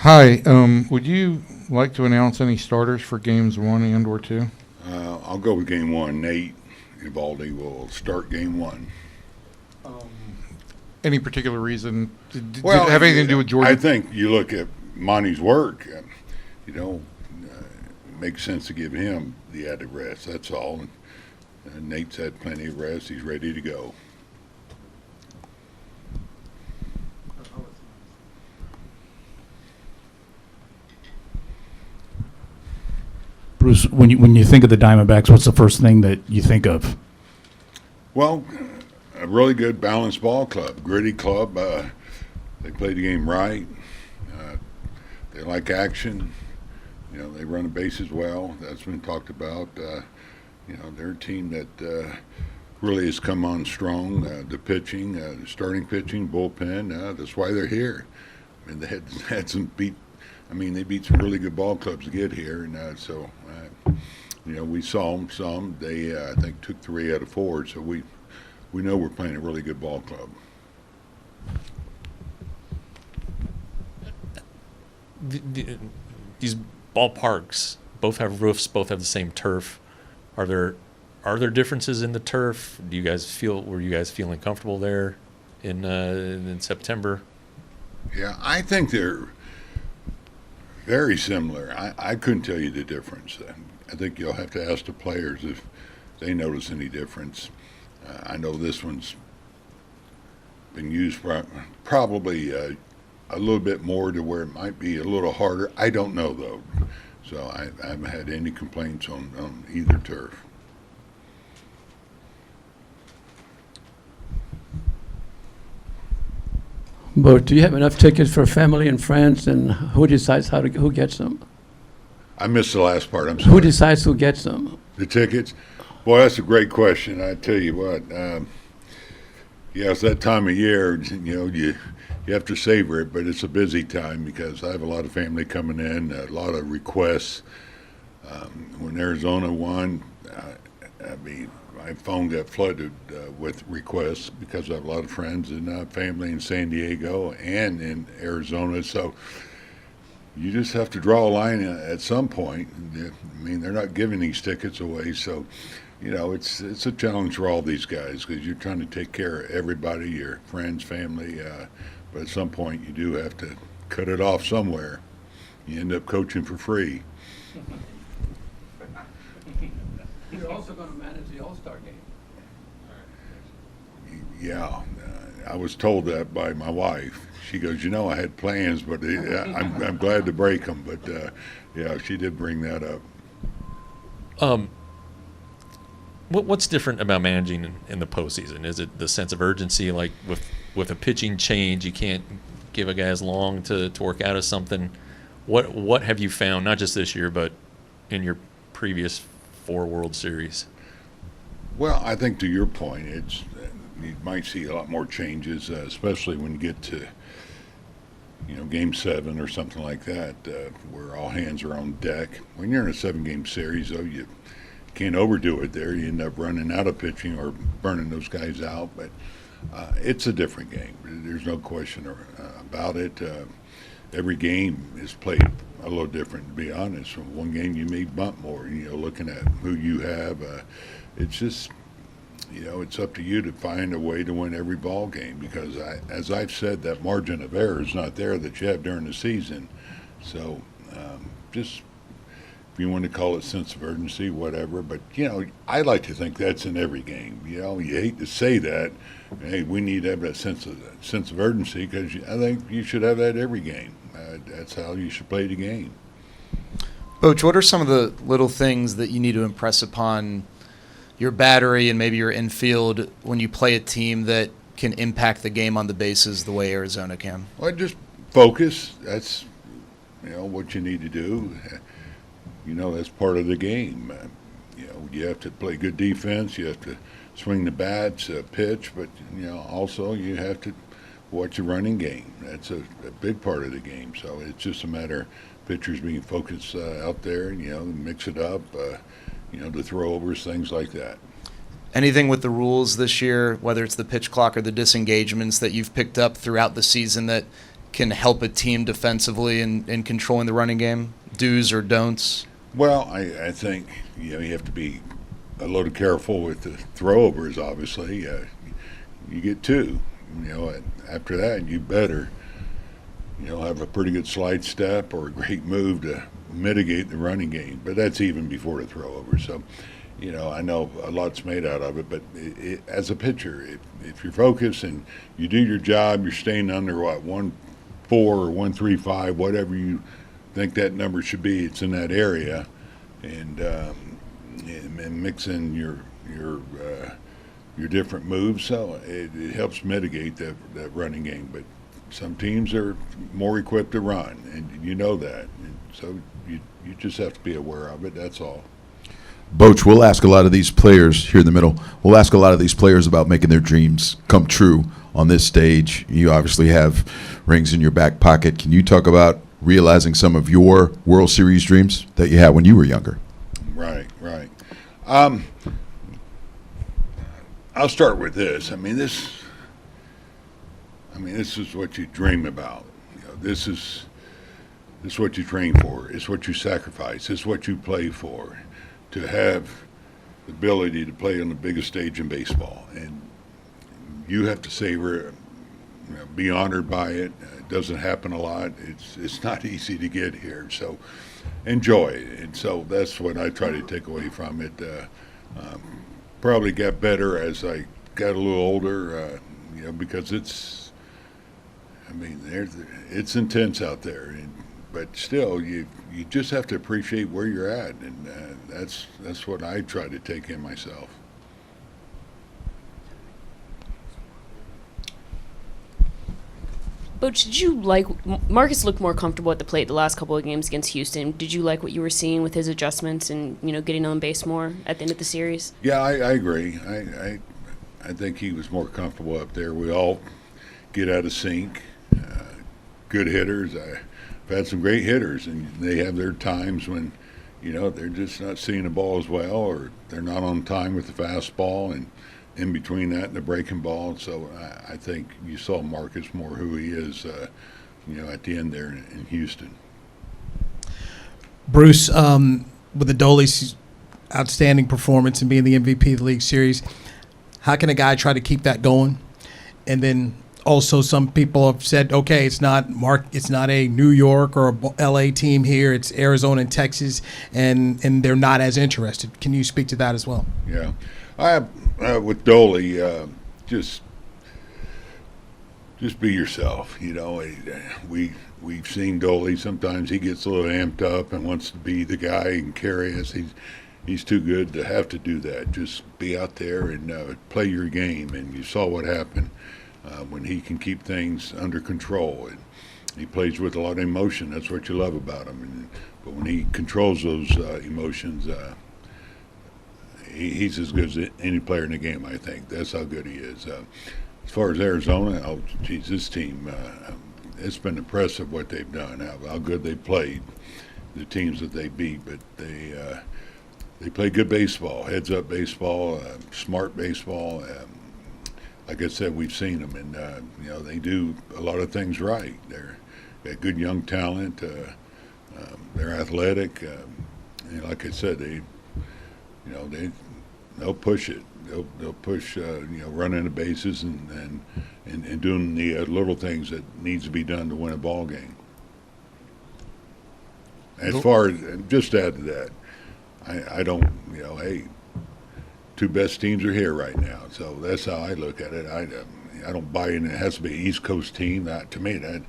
Hi. Would you like to announce any starters for games 1 and/or 2? I'll go with game one. Nate Evaldi will start game one. Any particular reason? Did it Well, have anything to do with Jordan? I think you look at Monty's work, you know, it makes sense to give him the added rest. That's all. Nate's had plenty of rest. He's ready to go. Bruce, when you think of the Diamondbacks, what's the first thing that you think of? Well, a really good balanced ball club, gritty club. They play the game right. They like action. They run the bases well. That's been talked about. They're a team that really has come on strong. The pitching, the starting pitching, bullpen. That's why they're here. I mean, they had some beat. I mean, they beat some really good ball clubs to get here, and we saw them some. They, I think, took 3 out of 4, so we know we're playing a really good ball club. These ballparks both have roofs, both have the same turf. Are there differences in the turf? Were you guys feeling comfortable there in September? Yeah, I think they're very similar. I couldn't tell you the difference. I think you'll have to ask the players if they notice any difference. I know this one's been used probably a little bit more to where it might be a little harder. I don't know, though. So I haven't had any complaints on either turf. But do you have enough tickets for family and friends, and who decides who gets them? I missed the last part. I'm sorry. Who decides who gets them? The tickets? Boy, that's a great question. I tell you what. It's that time of year. You have to savor it, but it's a busy time because I have a lot of family coming in, a lot of requests. When Arizona won, my phone got flooded with requests because I have a lot of friends and family in San Diego and in Arizona. So you just have to draw a line at some point. I mean, they're not giving these tickets away, so it's a challenge for all these guys because you're trying to take care of everybody, your friends, family. But at some point, you do have to cut it off somewhere. You end up coaching for free. You're also going to manage the All-Star game. Yeah, I was told that by my wife. She goes, I had plans, but I'm glad to break them. But she did bring that up. What's different about managing in the postseason? Is it the sense of urgency, like with a pitching change, you can't give a guy as long to work out of something? What have you found, not just this year, but in your previous 4 World Series? Well, I think to your point, you might see a lot more changes, especially when you get to Game 7 or something like that, where all hands are on deck. When you're in a 7-game series, though, you can't overdo it there. You end up running out of pitching or burning those guys out. But it's a different game. There's no question about it. Every game is played a little different, to be honest. From one game you may bunt more, looking at who you have. It's just, it's up to you to find a way to win every ball game because, as I've said, that margin of error is not there that you have during the season. So just, if you want to call it sense of urgency, whatever. But, I like to think that's in every game. You hate to say that. Hey, we need to have that sense of urgency because I think you should have that every game. That's how you should play the game. Bochy, what are some of the little things that you need to impress upon your battery and maybe your infield when you play a team that can impact the game on the bases the way Arizona can? Well, just focus. That's, what you need to do. That's part of the game. You have to play good defense. You have to swing the bats, pitch, but, also you have to watch the running game. That's a big part of the game. So it's just a matter of pitchers being focused out there, mix it up, the throwovers, things like that. Anything with the rules this year, whether it's the pitch clock or the disengagements that you've picked up throughout the season that can help a team defensively in controlling the running game? Do's or don'ts? Well, I think you have to be a little careful with the throwovers. Obviously, you get two. After that, you better have a pretty good slide step or a great move to mitigate the running game. But that's even before the throwover. So, I know a lot's made out of it, but as a pitcher, if you're focused and you do your job, you're staying under 1.4 or 1.35, whatever you think that number should be. It's in that area, and mix in your different moves, so it helps mitigate that running game. But some teams are more equipped to run, and you know that, and so you just have to be aware of it. That's all. Boch, we'll ask a lot of these players here in the middle. We'll ask a lot of these players about making their dreams come true on this stage. You obviously have rings in your back pocket. Can you talk about realizing some of your World Series dreams that you had when you were younger? Right. I'll start with this. This is what you dream about. This is what you train for. It's what you sacrifice. It's what you play for. To have the ability to play on the biggest stage in baseball, and you have to savor it, be honored by it. It doesn't happen a lot. It's not easy to get here, so enjoy it. And so that's what I try to take away from it. Probably got better as I got a little older, because it's intense out there, but still you just have to appreciate where you're at, and that's what I try to take in myself. Boch, did you like Marcus looked more comfortable at the plate the last couple of games against Houston? Did you like what you were seeing with his adjustments and getting on base more at the end of the series? Yeah, I agree. I think he was more comfortable up there. We all get out of sync. Good hitters. I've had some great hitters, and they have their times when they're just not seeing the ball as well, or they're not on time with the fastball, and in between that and the breaking ball. So I think you saw Marcus more who he is, at the end there in Houston. Bruce, with Adolis' outstanding performance and being the MVP of the League Series, how can a guy try to keep that going? And then also some people have said, okay, it's not a New York or a LA team here, it's Arizona and Texas, and they're not as interested. Can you speak to that as well? Yeah. With Dolly, just be yourself. We've seen Dolly. Sometimes he gets a little amped up and wants to be the guy and carry us. He's too good to have to do that. Just be out there and play your game. And you saw what happened when he can keep things under control. And he plays with a lot of emotion. That's what you love about him. But when he controls those emotions, he's as good as any player in the game, I think. That's how good he is. As far as Arizona, this team, it's been impressive what they've done, how good they played, the teams that they beat. But they play good baseball, heads-up baseball, smart baseball. Like I said, we've seen them, and they do a lot of things right. They're got good young talent. They're athletic. Like I said, they'll push it. They'll push, running the bases and doing the little things that needs to be done to win a ball game. As far as, just to add to that, I don't, hey, two best teams are here right now, so that's how I look at it. I don't buy in. It has to be an East Coast team. To me, that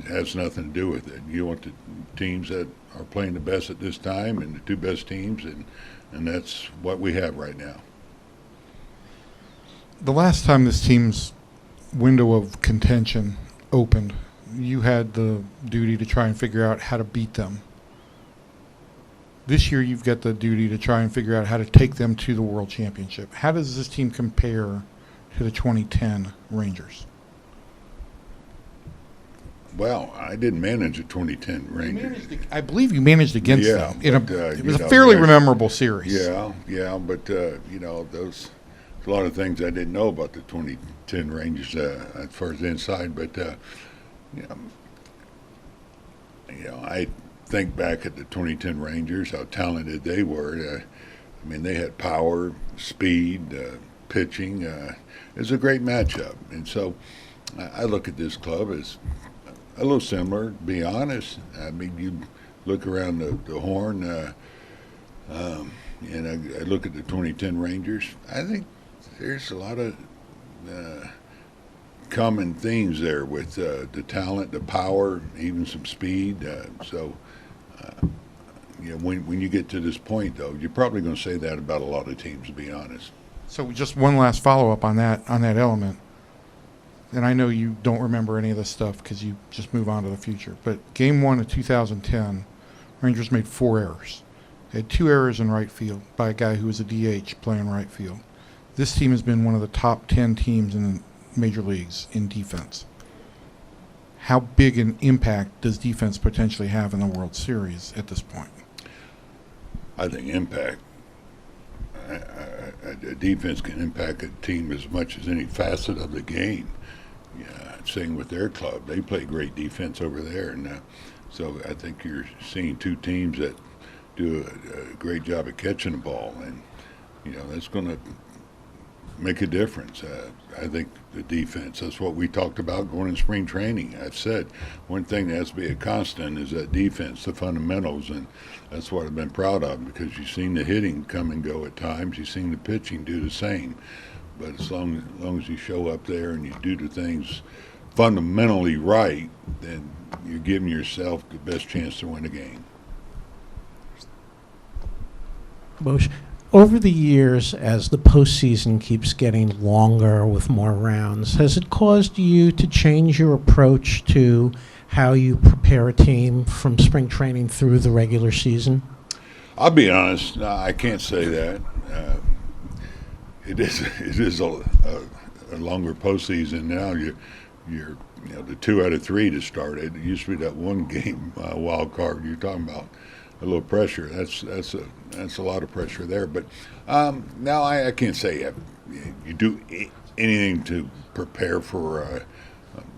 has nothing to do with it. You want the teams that are playing the best at this time, and the two best teams, and that's what we have right now. The last time this team's window of contention opened, you had the duty to try and figure out how to beat them. This year, you've got the duty to try and figure out how to take them to the World Championship. How does this team compare to the 2010 Rangers? Well, I didn't manage the 2010 Rangers. I believe you managed against Yeah, them. but, It was a fairly memorable series. Yeah, but those a lot of things I didn't know about the 2010 Rangers as far as inside, but I think back at the 2010 Rangers, how talented they were. I mean, they had power, speed, pitching. It was a great matchup, and so I look at this club as a little similar. To be honest, I mean, you look around the horn, and I look at the 2010 Rangers. I think there's a lot of common themes there with the talent, the power, even some speed. When you get to this point, though, you're probably going to say that about a lot of teams, to be honest. So just one last follow-up on that element. And I know you don't remember any of this stuff because you just move on to the future. But Game 1 of 2010, Rangers made 4 errors. They had 2 errors in right field by a guy who was a DH playing right field. This team has been one of the top 10 teams in the major leagues in defense. How big an impact does defense potentially have in the World Series at this point? I think impact. A defense can impact a team as much as any facet of the game. Yeah, same with their club. They play great defense over there, and so I think you're seeing 2 teams that do a great job of catching the ball, and that's going to make a difference. I think the defense, that's what we talked about going in spring training. I've said one thing that has to be a constant is that defense, the fundamentals, and that's what I've been proud of, because you've seen the hitting come and go at times. You've seen the pitching do the same. But as long as you show up there and you do the things fundamentally right, then you're giving yourself the best chance to win a game. Bochy, over the years, as the postseason keeps getting longer with more rounds, has it caused you to change your approach to how you prepare a team from spring training through the regular season? I'll be honest, no, I can't say that. It is a longer postseason now. You're the 2 out of 3 to start it. It used to be that 1 game wild card. You're talking about a little pressure. That's a lot of pressure there. But now I can't say you do anything to prepare for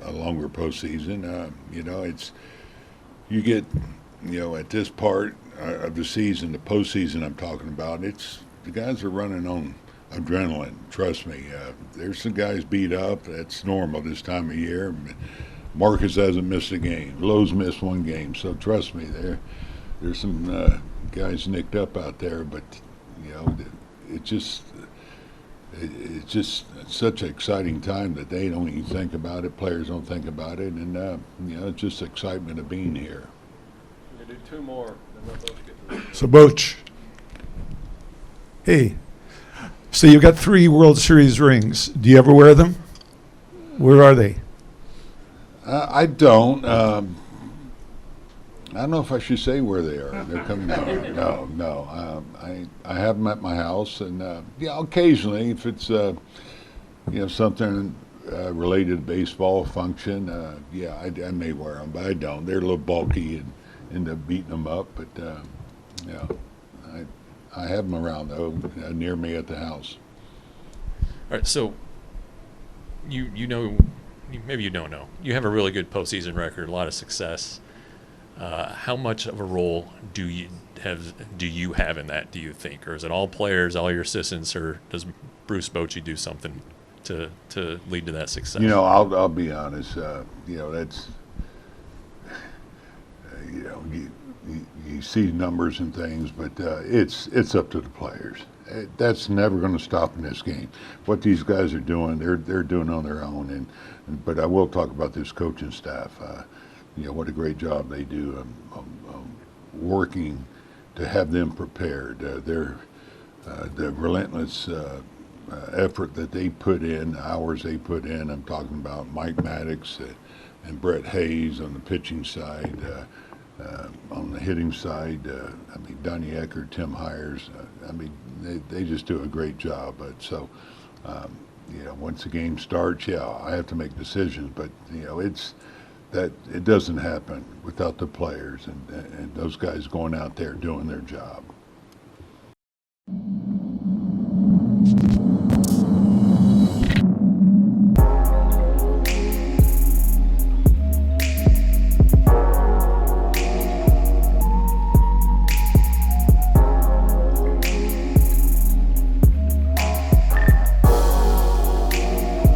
a longer postseason. It's you get at this part of the season, the postseason I'm talking about. It's the guys are running on adrenaline. Trust me. There's some guys beat up. That's normal this time of year. Marcus hasn't missed a game. Lowe's missed 1 game. So trust me, there's some guys nicked up out there. But it's just such an exciting time that they don't even think about it. Players don't think about it, and it's just excitement of being here. We can do 2 more, then let Bochy get to So, Boch, hey, so you've got 3 World Series rings. Do you ever wear them? Where are they? I don't. I don't know if I should say where they are. They're coming out. No. I have them at my house, and occasionally, if it's something related to baseball function, I may wear them, but I don't. They're a little bulky and end up beating them up. But I have them around though, near me at the house. All right, so maybe you don't know. You have a really good postseason record, a lot of success. How much of a role do you have in that, do you think? Or is it all players, all your assistants, or does Bruce Bochy do something to lead to that success? I'll be honest. That's you see numbers and things, but it's up to the players. That's never going to stop in this game. What these guys are doing, they're doing on their own. But I will talk about this coaching staff. What a great job they do working to have them prepared. The relentless effort that they put in, hours they put in. I'm talking about Mike Maddox and Brett Hayes on the pitching side. On the hitting side, Donnie Eckert, Tim Hires. They just do a great job. But so, once the game starts, I have to make decisions. But it doesn't happen without the players and those guys going out there doing their job.